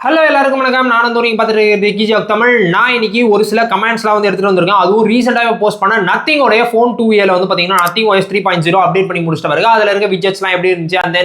Hello எல்லாருக்கும் வணக்கம். நான் வந்து நீங்கள் பார்த்துட்டு கிஜாக் தமிழ். நான் இன்னைக்கு ஒரு சில கமெண்ட்ஸ்லாம் வந்து எடுத்துகிட்டு வந்திருக்கேன். அதுவும் ரீசெண்டாக போஸ்ட் பண்ண நத்திங்கோடைய ஃபோன் 2A வந்து பார்த்தீங்கன்னா நத்திங் OS 3.0 அப்டேட் பண்ணி முடிச்சிட்டு வருது. அதில் இருக்க விஜெட்ஸ்லாம் எப்படி இருந்துச்சு, அந்த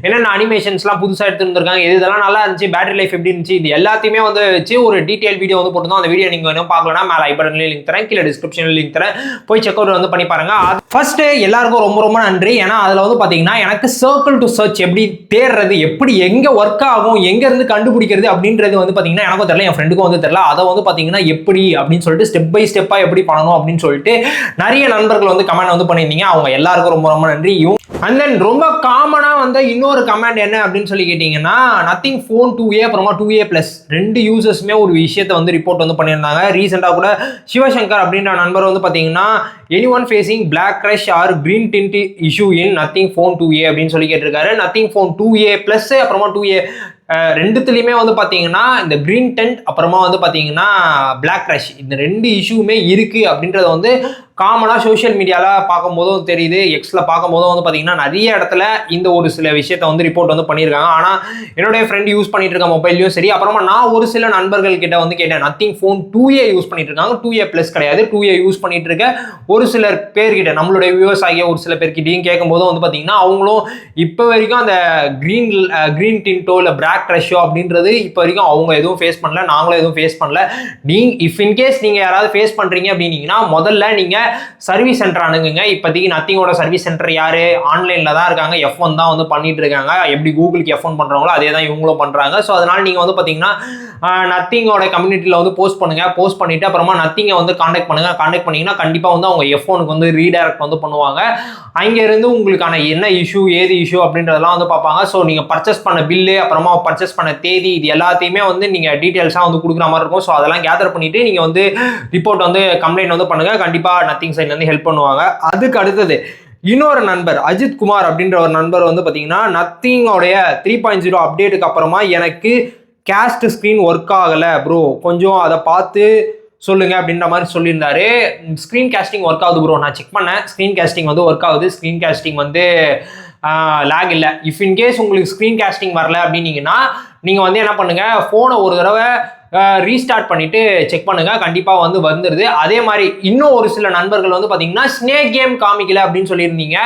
என்னென்ன அனிமேஷன்ஸ்லாம் புதுசாக எடுத்துட்டு வந்திருக்காங்க, இதெல்லாம் நல்லா இருந்துச்சு, பேட்டரி லைஃப் எப்படி இருந்துச்சு, இது எல்லாத்தையுமே வந்து வச்சு ஒரு டீட்டெயில் வீடியோ வந்து போட்டுருந்தோம். அந்த வீடியோ நீங்கள் வேணும் பார்க்கலன்னா மேலே ஐ பட்டன்லேயும் லிங்க் தரேன், கீழே டிஸ்கிரிப்ஷனில் லிங்க் தரேன், போய் செக் அவுட் வந்து பண்ணி பாருங்க. ஃபர்ஸ்ட் எல்லாருக்கும் ரொம்ப ரொம்ப நன்றி. ஏன்னா அதில் வந்து பார்த்தீங்கன்னா எனக்கு சர்க்கிள் டு சர்ச் எப்படி தேடுறது, எப்படி எங்கே ஒர்க் ஆகும், எங்கேருந்து கண்டுபிடிக்கிறது அப்படின்றது வந்து எனக்கும் தெரியல, என் ஃப்ரெண்டுக்கும் வந்து தெரியல. அதை வந்து பாத்தீங்கன்னா எப்படி அப்படின்னு சொல்லிட்டு ஸ்டெப் பை ஸ்டெப்பா எப்படி பண்ணணும் அப்படின்னு சொல்லிட்டு நிறைய நண்பர்கள் வந்து கமெண்ட் வந்து பண்ணியிருந்தீங்க. அவங்க எல்லாருக்கும் ரொம்ப ரொம்ப நன்றி. அண்ட் தென் ரொம்ப காமனா வந்து இன்னொரு கமெண்ட் என்ன அப்படின்னு சொல்லி கேட்டீங்கன்னா, நத்திங் ஃபோன் 2A அப்புறமா 2A+ ரெண்டு யூசர்ஸுமே ஒரு விஷயத்தை வந்து ரிப்போர்ட் வந்து பண்ணியிருந்தாங்க. ரீசெண்டாக கூட சிவசங்கர் அப்படின்ற நண்பர் வந்து பார்த்தீங்கன்னா anyone facing black crush or green tint issue in nothing phone 2A அப்படின்னு சொல்லி கேட்டிருக்காரு. நத்திங் ஃபோன் 2A+ அப்புறமா 2A ரெண்டுத்துலையுமே வந்து பார்த்தீங்கன்னா இந்த கிரீன் டென்ட் அப்புறமா வந்து பார்த்தீங்கன்னா பிளாக் கிரஷ் இந்த ரெண்டு இஷ்யூமே இருக்கு அப்படின்றத வந்து காமனாக சோஷியல் மீடியாவில் பார்க்கும்போதும் தெரியுது, எக்ஸில் பார்க்கும்போதும் வந்து பார்த்தீங்கன்னா நிறைய இடத்துல இந்த ஒரு சில விஷயத்த வந்து ரிப்போர்ட் வந்து பண்ணியிருக்காங்க. ஆனால் என்னுடைய ஃப்ரெண்ட் யூஸ் பண்ணிட்டு இருக்க மொபைல்லையும் சரி, அப்புறமா நான் ஒரு சில நண்பர்கள் கிட்ட வந்து கேட்டேன், நத்திங் ஃபோன் 2A யூஸ் பண்ணிட்டு இருக்காங்க, 2A+ கிடையாது, 2A யூஸ் பண்ணிட்டு இருக்க ஒரு சிலர் பேர்கிட்ட, நம்மளுடைய வியூவர்ஸ் ஆகிய ஒரு சில பேர்கிட்டையும் கேட்கும்போது வந்து பார்த்தீங்கன்னா அவங்களும் இப்போ வரைக்கும் அந்த கிரீன் டின்ட்டோ இல்லை பிளாக் கிரஷோ அப்படின்றது இப்போ வரைக்கும் அவங்க எதுவும் ஃபேஸ் பண்ணல, நாங்களும் எதுவும் ஃபேஸ் பண்ணல. இஃப் இன்கேஸ் நீங்கள் யாராவது ஃபேஸ் பண்ணுறீங்க அப்படின்னீங்கன்னா முதல்ல நீங்கள் சர்வீஸ் சென்டர் அணுகுங்க. இப்போதைக்கு நத்திங்கோட சர்வீஸ் சென்டர் யாரு, ஆன்லைனில் தான் இருக்காங்க, F1 தான் வந்து பண்ணிட்டு இருக்காங்க. எப்படி கூகுளுக்கு F1 பண்ணுறாங்களோ அதே தான் இவங்களும் பண்ணுறாங்க. ஸோ அதனால் நீங்கள் வந்து பார்த்தீங்கன்னா நத்திங்கோட கம்யூனிட்டியில் வந்து போஸ்ட் பண்ணுங்க, போஸ்ட் பண்ணிட்டு அப்புறமா நத்திங்கை வந்து காண்டாக்ட் பண்ணுங்க. காண்டாக்ட் பண்ணீங்கன்னா கண்டிப்பாக வந்து அவங்க F1க்கு வந்து ரீடைரக்ட் வந்து பண்ணுவாங்க. அங்கேருந்து உங்களுக்கான என்ன இஷ்யூ ஏது இஷ்யூ அப்படின்றதெல்லாம் வந்து பார்ப்பாங்க. ஸோ நீங்கள் பர்ச்சேஸ் பண்ண பில்லு அப்புறமா பர்ச்சேஸ் பண்ண தேதி இது எல்லாத்தையுமே வந்து நீங்கள் டீட்டெயில்ஸாக வந்து கொடுக்குற மாதிரி இருக்கும். ஸோ அதெல்லாம் கேதர் பண்ணிட்டு நீங்கள் வந்து ரிப்போர்ட் வந்து கம்ப்ளைண்ட் வந்து பண்ணுங்க. கண்டிப்பாக நத்திங் சைட்லேருந்து ஹெல்ப் பண்ணுவாங்க. அதுக்கு அடுத்தது இன்னொரு நண்பர் அஜித் குமார் அப்படின்ற ஒரு நண்பர் வந்து பார்த்தீங்கன்னா நத்திங்கோடைய 3.0 அப்டேட்டுக்கு அப்புறமா எனக்கு கேஸ்ட் ஸ்க்ரீன் ஒர்க் ஆகலை ப்ரோ, கொஞ்சம் அதை பார்த்து சொல்லுங்க அப்படின்ற மாதிரி சொல்லியிருந்தாரு. ஸ்க்ரீன் கேஸ்டிங் ஒர்க் ஆகுது ப்ரோ, நான் செக் பண்ணேன், ஸ்க்ரீன் கேஸ்டிங் வந்து ஒர்க் ஆகுது, ஸ்க்ரீன் கேஸ்டிங் வந்து லேக் இல்லை. இஃப் இன்கேஸ் உங்களுக்கு ஸ்க்ரீன் கேஸ்டிங் வரல அப்படின்னீங்கன்னா நீங்கள் வந்து என்ன பண்ணுங்க, ஃபோனை ஒரு தடவை ரீஸ்டார்ட் பண்ணிட்டு செக் பண்ணுங்க, கண்டிப்பாக வந்து வந்துடுது. அதே மாதிரி இன்னும் ஒரு சில நண்பர்கள் வந்து பார்த்தீங்கன்னா ஸ்னேக் கேம் காமிக்கல அப்படின்னு சொல்லியிருந்தீங்க.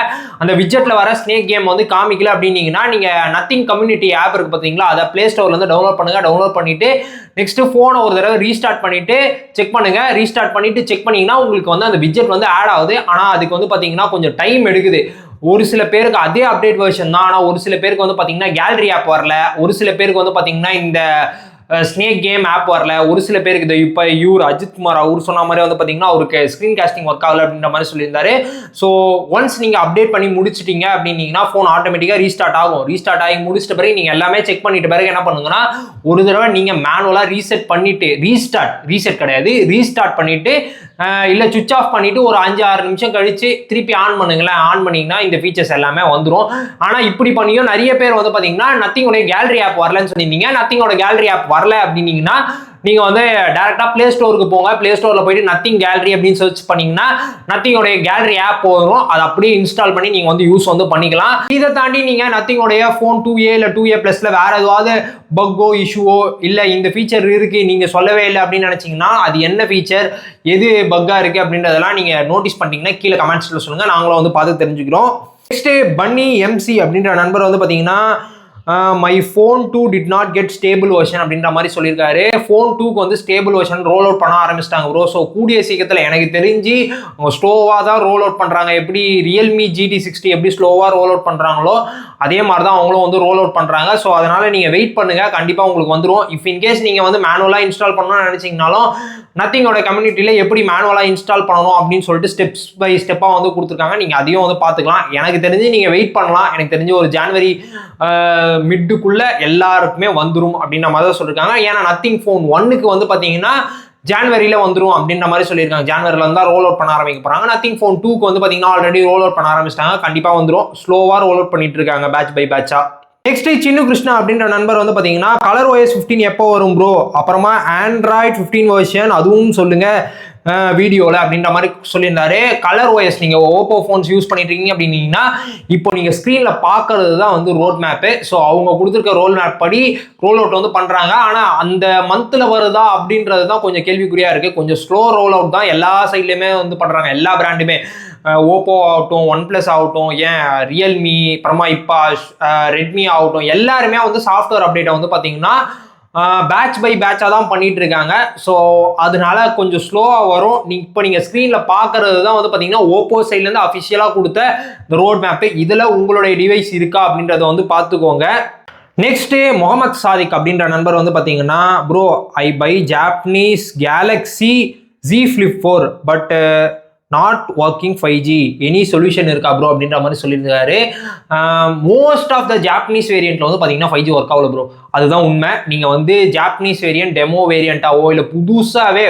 அந்த விஜெட்டில் வர ஸ்னேக் கேம் வந்து காமிக்கல அப்படின்னீங்கன்னா நீங்கள் நத்திங் கம்யூனிட்டி ஆப் இருக்கு பார்த்தீங்களா, அதை பிளே ஸ்டோர்லேருந்து டவுன்லோட் பண்ணுங்க. டவுன்லோட் பண்ணிட்டு நெக்ஸ்ட் ஃபோனை ஒரு தடவை ரீஸ்டார்ட் பண்ணிட்டு செக் பண்ணுங்க. ரீஸ்டார்ட் பண்ணிட்டு செக் பண்ணீங்கன்னா உங்களுக்கு வந்து அந்த விஜெட் வந்து ஆட் ஆகுது. ஆனால் அதுக்கு வந்து பார்த்தீங்கன்னா கொஞ்சம் டைம் எடுக்குது. ஒரு சில பேருக்கு அதே அப்டேட் வெர்ஷன் தான், ஆனால் ஒரு சில பேருக்கு வந்து பார்த்தீங்கன்னா கேலரி ஆப் வரல, ஒரு சில பேருக்கு வந்து பார்த்தீங்கன்னா இந்த ஸ்னேக் கேம் ஆப் வரல, ஒரு சில பேருக்கு இது இப்போ அஜித் குமார் அவர் சொன்ன மாதிரி வந்து பார்த்தீங்கன்னா அவருக்கு ஸ்க்ரீன் காஸ்டிங் ஒர்க் ஆகல அப்படின்ற மாதிரி சொல்லியிருந்தாரு. ஸோ ஒன்ஸ் நீங்கள் அப்டேட் பண்ணி முடிச்சிட்டீங்க அப்படின்னீங்கன்னா ஃபோன் ஆட்டோமேட்டிக்காக ரீஸ்டார்ட் ஆகும். ரீஸ்டார்ட் ஆகி முடிச்சிட்ட பிறகு நீங்கள் எல்லாமே செக் பண்ணிட்டு பிறகு என்ன பண்ணுங்கன்னா ஒரு தடவை நீங்கள் மேனுவலாக ரீசெட் பண்ணிட்டு ரீசெட் கிடையாது, ரீஸ்டார்ட் பண்ணிட்டு இல்லை சுவிச் ஆஃப் பண்ணிட்டு ஒரு 5-6 நிமிஷம் கழிச்சு திருப்பி ஆன் பண்ணுங்களேன். ஆன் பண்ணிங்கன்னா இந்த ஃபீச்சர்ஸ் எல்லாமே வந்துடும். ஆனால் இப்படி பண்ணியும் நிறைய பேர் வந்து பார்த்தீங்கன்னா நத்திங்கோடைய கேலரி ஆப் வரலன்னு சொல்லியிருந்தீங்க. நத்திங்கோட கேலரி ஆப் வரல அப்படின்னீங்கன்னா நீங்கள் வந்து டேரெக்டாக ப்ளே ஸ்டோருக்கு போங்க. ப்ளே ஸ்டோரில் போயிட்டு நத்திங் கேலரி அப்படின்னு சர்ச் பண்ணிங்கன்னா நத்திங்கோடைய கேலரி ஆப் போயிடும். அதை அப்படியே இன்ஸ்டால் பண்ணி நீங்கள் வந்து யூஸ் வந்து பண்ணிக்கலாம். இதை தாண்டி நீங்கள் நத்திங்கோடைய ஃபோன் 2A இல்லை 2A+ல வேறு ஏதாவது பக்கோ இஷ்யூவோ இல்லை இந்த ஃபீச்சர் இருக்குது நீங்கள் சொல்லவே இல்லை அப்படின்னு நினச்சிங்கன்னா அது என்ன ஃபீச்சர், எது பக்காக இருக்குது அப்படின்றதெல்லாம் நீங்கள் நோட்டீஸ் பண்ணிட்டீங்கன்னா கீழே கமெண்ட்ஸில் சொல்லுங்கள், நாங்களும் வந்து பார்த்து தெரிஞ்சுக்கிறோம். நெக்ஸ்ட்டு பன்னி MC அப்படின்ற நண்பர் வந்து பார்த்தீங்கன்னா my phone 2 did not get stable version அப்படின்ற மாதிரி சொல்லியிருக்காரு. ஃபோன் 2க்கு வந்து ஸ்டேபிள் வெர்ஷன் ரோல் அவுட் பண்ண ஆரம்பிச்சிட்டாங்க ப்ரோ. ஸோ கூடிய சீக்கிரத்தில் எனக்கு தெரிஞ்சு அவங்க ஸ்லோவாக தான் ரோல் அவுட் பண்ணுறாங்க. எப்படி ரியல்மி GT60 எப்படி ஸ்லோவாக ரோல் அவுட் பண்ணுறாங்களோ அதே மாதிரி தான் அவங்களும் வந்து ரோல் அவுட் பண்ணுறாங்க. ஸோ அதனால் நீங்கள் வெயிட் பண்ணுங்கள், கண்டிப்பாக உங்களுக்கு வந்துடும். இஃப் இன்கேஸ் நீங்கள் வந்து மேனுவலாக இன்ஸ்டால் பண்ணணும்னு நினச்சிங்கனாலும் நத்திங்கோட கம்யூனிட்டியில் எப்படி மேனுவலாக இன்ஸ்டால் பண்ணணும் அப்படின்னு சொல்லிட்டு ஸ்டெப்ஸ் பை ஸ்டெப்பாக வந்து கொடுத்துருக்காங்க. நீங்கள் அதையும் வந்து பார்த்துக்கலாம். எனக்கு தெரிஞ்சு நீங்கள் வெயிட் பண்ணலாம். எனக்கு தெரிஞ்சு ஒரு ஜான்வரி மிட்டுக்குள்ளே எல்லாருக்குமே வந்துடும் அப்படின்ற மாதிரி தான் சொல்லியிருக்காங்க. ஏன்னா நத்திங் ஃபோன் 1க்கு வந்து பார்த்தீங்கன்னா ஜான்வரியில் வந்துடும் அப்படின்ற மாதிரி சொல்லியிருக்காங்க. ஜான்வரியில் இருந்தால் ரோல் அவுட் பண்ண ஆரம்பிக்க போகிறாங்க. நத்திங் ஃபோன் 2க்கு வந்து பார்த்தீங்கன்னா ஆல்ரெடி ரோல் அவுட் பண்ண ஆரம்பிச்சிட்டாங்க. கண்டிப்பாக வந்துடும். ஸ்லோவாக ரோல் அவுட் பண்ணிட்டு இருக்காங்க பேட்ச் பை பேட்சாக. நெக்ஸ்ட் சின்னு கிருஷ்ணா அப்படின்ற நண்பர் வந்து பார்த்தீங்கன்னா கலர் OS 15 எப்போ வரும் ப்ரோ, அப்புறமா ஆண்ட்ராய்டு 15 வெர்ஷன் அதுவும் சொல்லுங்க வீடியோவில் அப்படின்ற மாதிரி சொல்லியிருந்தாரு. கலர் OS நீங்கள் ஓப்போ ஃபோன்ஸ் யூஸ் பண்ணிட்டு இருக்கீங்க அப்படின்னீங்கன்னா இப்போ நீங்கள் ஸ்க்ரீனில் பார்க்கறது தான் வந்து ரோட் மேப்பு. ஸோ அவங்க கொடுத்துருக்க ரோல் மேப் படி ரோல் அவுட் வந்து பண்ணுறாங்க. ஆனால் அந்த மந்தில் வருதா அப்படின்றது தான் கொஞ்சம் கேள்விக்குறியாக இருக்குது. கொஞ்சம் ஸ்லோ ரோல் அவுட் தான் எல்லா சைட்லேயுமே வந்து பண்ணுறாங்க. எல்லா பிராண்டுமே ஓப்போ ஆகட்டும், ஒன் பிளஸ் ஆகட்டும், ஏன் ரியல்மி, அப்புறமா இப்போ ரெட்மி ஆகட்டும், எல்லாருமே வந்து சாஃப்ட்வேர் அப்டேட்டை வந்து பார்த்தீங்கன்னா பேட்ச் பை பேட்சாக தான் பண்ணிட்டு இருக்காங்க. ஸோ அதனால கொஞ்சம் ஸ்லோவாக வரும். இப்போ நீங்கள் ஸ்க்ரீனில் பார்க்கறது தான் வந்து பார்த்தீங்கன்னா ஓப்போ சைட்லேருந்து அஃபிஷியலாக கொடுத்த இந்த ரோட் மேப்பு. இதில் உங்களுடைய டிவைஸ் இருக்கா அப்படின்றத வந்து பார்த்துக்கோங்க. நெக்ஸ்ட் முகமது சாதிக் அப்படின்ற நண்பர் வந்து பார்த்தீங்கன்னா bro I buy Japanese Galaxy Z Flip 4 but not working 5G, any solution இருக்கா ப்ரோ அப்படின்ற மாதிரி சொல்லியிருக்காரு. மோஸ்ட் ஆஃப் த ஜாப்பனீஸ் வேரியண்ட்ல வந்து பார்த்தீங்கன்னா 5G ஒர்க் ஆகல ப்ரோ, அதுதான் உண்மை. நீங்கள் வந்து ஜாப்பனீஸ் வேரியன்ட் டெமோ வேரியண்ட்டாவோ இல்லை புதுசாகவே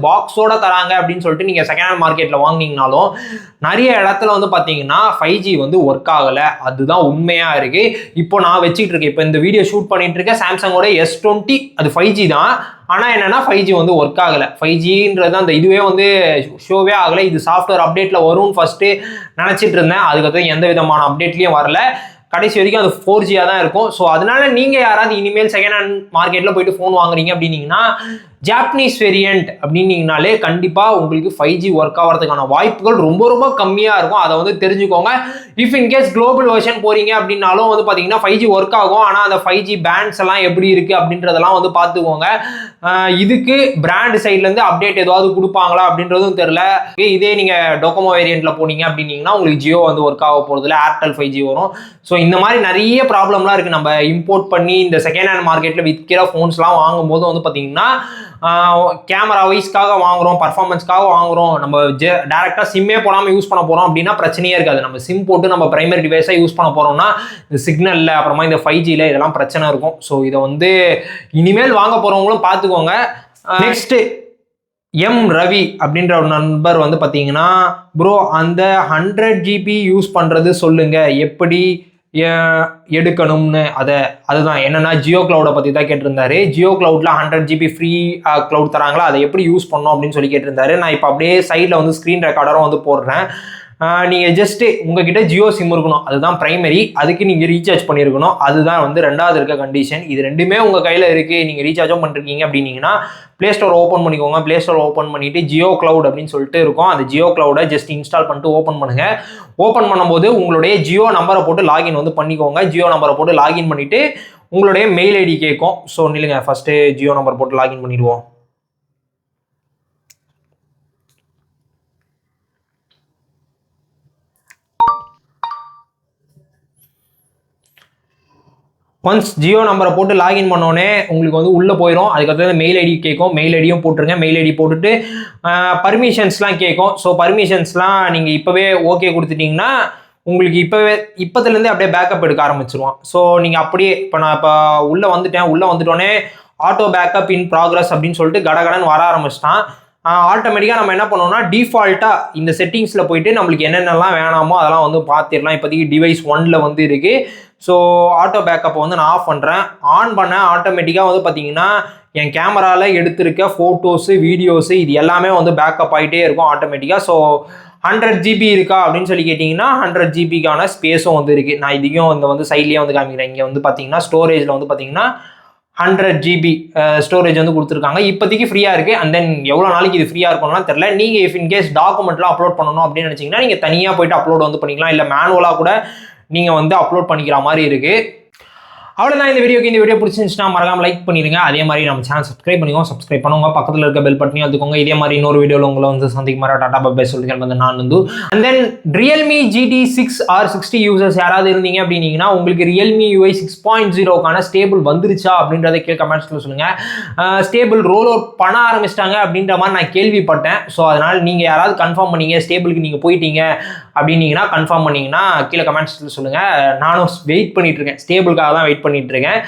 பாக்ஸோட தராங்க அப்படின்னு சொல்லிட்டு நீங்கள் செகண்ட் ஹேண்ட் மார்க்கெட்டில் வாங்கினீங்கனாலும் நிறைய இடத்துல வந்து பார்த்தீங்கன்னா 5G வந்து ஒர்க் ஆகலை. அதுதான் உண்மையாக இருக்குது. இப்போ நான் வச்சுக்கிட்டு இருக்கேன், இப்போ இந்த வீடியோ ஷூட் பண்ணிட்டு இருக்கேன் சாம்சங்கோட S20, அது 5G தான். ஆனால் என்னன்னா 5G வந்து ஒர்க் ஆகலை. 5Gன்றது அந்த இதுவே வந்து ஷோவே ஆகலை. இது சாஃப்ட்வேர் அப்டேட்டில் வரும்னு ஃபஸ்ட்டு நினச்சிட்டு இருந்தேன். அதுக்கப்புறம் எந்த விதமான அப்டேட்லேயும் வரல. கடைசி வரைக்கும் அது 4G தான் இருக்கும். ஸோ அதனால நீங்கள் யாராவது இனிமேல் செகண்ட் ஹேண்ட் மார்க்கெட்டில் போயிட்டு ஃபோன் வாங்குறீங்க அப்படின்னீங்கன்னா ஜாப்பனீஸ் வேரியண்ட் அப்படின்னீங்கனாலே கண்டிப்பாக உங்களுக்கு 5G ஒர்க் ஆகிறதுக்கான வாய்ப்புகள் ரொம்ப ரொம்ப கம்மியாக இருக்கும். அதை வந்து தெரிஞ்சுக்கோங்க. இஃப் இன்கேஸ் குளோபல் வெர்ஷன் போறீங்க அப்படின்னாலும் வந்து பார்த்தீங்கன்னா 5G ஒர்க் ஆகும். ஆனால் அந்த 5G பேண்ட்ஸ் எல்லாம் எப்படி இருக்குது அப்படின்றதெல்லாம் வந்து பார்த்துக்கோங்க. இதுக்கு பிராண்ட் சைட்லேருந்து அப்டேட் ஏதாவது கொடுப்பாங்களா அப்படின்றதும் தெரியல. இதே நீங்கள் டொக்கோமோ வேரியண்ட்டில் போனீங்க அப்படின்னீங்கன்னா உங்களுக்கு ஜியோ வந்து ஒர்க் ஆக போகிறதுல ஏர்டெல் 5G வரும். ஸோ இந்த மாதிரி நிறைய ப்ராப்ளம்லாம் இருக்குது. நம்ம இம்போர்ட் பண்ணி இந்த செகண்ட் ஹேண்ட் மார்க்கெட்டில் விற்கிற ஃபோன்ஸ்லாம் வாங்கும்போது வந்து பார்த்தீங்கன்னா கேமரா வைஸ்க்காக வாங்குறோம், பர்ஃபார்மன்ஸ்க்காக வாங்குறோம், நம்ம டேரெக்டாக சிம்மே போடாமல் யூஸ் பண்ண போகிறோம் அப்படின்னா பிரச்சனையே இருக்காது. நம்ம சிம் போட்டு நம்ம பிரைமரி டிவைஸாக யூஸ் பண்ண போகிறோம்னா இந்த சிக்னலில் அப்புறமா இந்த 5Gயில் இதெல்லாம் பிரச்சனை இருக்கும். ஸோ இதை வந்து இனிமேல் வாங்க போகிறவங்களும் பார்த்துக்கோங்க. நெக்ஸ்ட்டு ரவி அப்படின்ற ஒரு நண்பர் வந்து பார்த்தீங்கன்னா ப்ரோ அந்த 100 GB யூஸ் பண்ணுறது சொல்லுங்கள், எப்படி எடுக்கணும்னு. அதுதான் என்னன்னா ஜியோ கிளவுடை பற்றி தான் கேட்டிருந்தாரு. ஜியோ கிளவுட்ல 100 GB ஃப்ரீ கிளவுட் தராங்களா, அதை எப்படி யூஸ் பண்ணோம் அப்படின்னு சொல்லி கேட்டிருந்தாரு. நான் இப்போ அப்படியே சைடில் வந்து ஸ்க்ரீன் ரெக்கார்டரும் வந்து போடுறேன். நீங்கள் ஜஸ்ட்டு உங்ககிட்ட ஜியோ சிம் இருக்கணும், அதுதான் பிரைமரி. அதுக்கு நீங்கள் ரீசார்ஜ் பண்ணியிருக்கணும், அதுதான் வந்து ரெண்டாவது இருக்க கண்டிஷன். இது ரெண்டுமே உங்கள் கையில் இருக்குது, நீங்கள் ரீசார்ஜும் பண்ணிருக்கீங்க அப்படின்னீங்கன்னா ப்ளே ஸ்டோர் ஓப்பன் பண்ணிக்கோங்க. ப்ளே ஸ்டோர் ஓப்பன் பண்ணிவிட்டு ஜியோ கிளவுட் அப்படின்னு சொல்லிட்டு இருக்கும், அந்த ஜியோ கிளவுடை ஜஸ்ட் இன்ஸ்டால் பண்ணிட்டு ஓப்பன் பண்ணுங்கள். ஓப்பன் பண்ணும்போது உங்களுடைய ஜியோ நம்பரை போட்டு லாகின் வந்து பண்ணிக்கோங்க. ஜியோ நம்பரை போட்டு லாகின் பண்ணிவிட்டு உங்களுடைய மெயில் ஐடி கேட்கும். ஸோ நில்லுங்க, ஃபஸ்ட்டு ஜியோ நம்பர் போட்டு லாகின் பண்ணிடுவோம். ஒன்ஸ் ஜியோ நம்பரை போட்டு லாகின் பண்ணோடனே உங்களுக்கு வந்து உள்ளே போயிடும். அதுக்கப்புறம் மெயில் ஐடி கேட்கும், மெயில் ஐடியும் போட்டுருங்க. மெயில் ஐடி போட்டுட்டு பர்மிஷன்ஸ்லாம் கேட்கும். ஸோ பர்மிஷன்ஸ்லாம் நீங்கள் இப்போவே ஓகே கொடுத்துட்டிங்கன்னா உங்களுக்கு இப்போத்துலேருந்தே அப்படியே பேக்கப் எடுக்க ஆரம்பிச்சிருவோம். ஸோ நீங்கள் அப்படியே இப்போ உள்ளே வந்துட்டோடனே ஆட்டோ பேக்கப் இன் ப்ராக்ரஸ் அப்படின்னு சொல்லிட்டு கடகடன் வர ஆரம்பிச்சிட்டான். ஆட்டோமேட்டிக்காக நம்ம என்ன பண்ணோம்னா டிஃபால்ட்டாக இந்த செட்டிங்ஸில் போயிட்டு நம்மளுக்கு என்னென்னலாம் வேணாமோ அதெல்லாம் வந்து பார்த்துடலாம். இப்போதைக்கு டிவைஸ் 1ல் வந்து இருக்குது. ஸோ ஆட்டோ பேக்கப்பை வந்து நான் ஆஃப் பண்ணுறேன். ஆன் பண்ணேன், ஆட்டோமேட்டிக்காக வந்து பார்த்தீங்கன்னா என் கேமராவில் எடுத்திருக்க ஃபோட்டோஸு, வீடியோஸு இது எல்லாமே வந்து பேக்கப் ஆகிட்டே இருக்கும் ஆட்டோமேட்டிக்காக. ஸோ 100 GB இருக்கா அப்படின்னு சொல்லி கேட்டிங்கன்னா 100 GBக்கான ஸ்பேஸும் வந்து இருக்குது. நான் இதையும் இந்த வந்து சைட்லேயே வந்து காமிக்கிறேன். இங்கே வந்து பார்த்தீங்கன்னா ஸ்டோரேஜில் வந்து பார்த்தீங்கன்னா 100 GB ஸ்டோரேஜ் வந்து கொடுத்துருக்காங்க. இப்போதைக்கு ஃப்ரீயாக இருக்குது. அண்ட் தென் எவ்வளோ நாளைக்கு இது ஃப்ரீயாக இருக்கணும்லாம் தெரியல. நீங்கள் இஃப் இன்கேஸ் டாக்குமெண்ட்லாம் அப்லோட் பண்ணணும் அப்படின்னு நினச்சிங்கன்னா நீங்கள் தனியாக போய்ட்டு அப்லோட் வந்து பண்ணிக்கலாம், இல்லை மேனுவலாக கூட நீங்கள் வந்து அப்லோட் பண்ணிக்கிற மாதிரி இருக்குது. அவ்வளோதான் இந்த வீடியோ பிடிச்சிருந்துச்சுன்னா மறக்காம லைக் பண்ணிடுங்க. அதே மாதிரி நம்ம சேனல் சப்ஸ்கிரைப் பண்ணிக்கோங்க. சப்ஸ்கிரைப் பண்ணுங்க, பக்கத்தில் இருக்க பெல் பட்டனையும் எடுத்துக்கோங்க. இதே மாதிரி இன்னொரு வீடியோவில் உங்களை வந்து சந்திக்கும் மாதிரி டாடா பை சொல்லிக்கிறேன் வந்து நான் வந்து. And then Realme GT6 or 60 users யாராவது இருந்தீங்க அப்படின்னீங்கன்னா உங்களுக்கு ரியல்மி UI 6.0க்கான ஸ்டேபிள் வந்துருச்சா அப்படின்றத கீழே கமெண்ட்ஸில் சொல்லுங்கள். ஸ்டேபிள் ரோல் அவுட் பண்ண ஆரம்பிச்சிட்டாங்க அப்படின்ற மாதிரி நான் கேள்விப்பட்டேன். ஸோ அதனால் நீங்கள் யாராவது கன்ஃபார்ம் பண்ணீங்க, ஸ்டேபிளுக்கு நீங்கள் போயிட்டீங்க அப்படின்னீங்கன்னா கன்ஃபார்ம் பண்ணிங்கன்னா கீழே கமெண்ட்ஸில் சொல்லுங்கள். நானும் வெயிட் பண்ணிட்டு இருக்கேன், ஸ்டேபிளுக்காக தான் வெயிட் பண்ணிட்டு இருக்கேன்.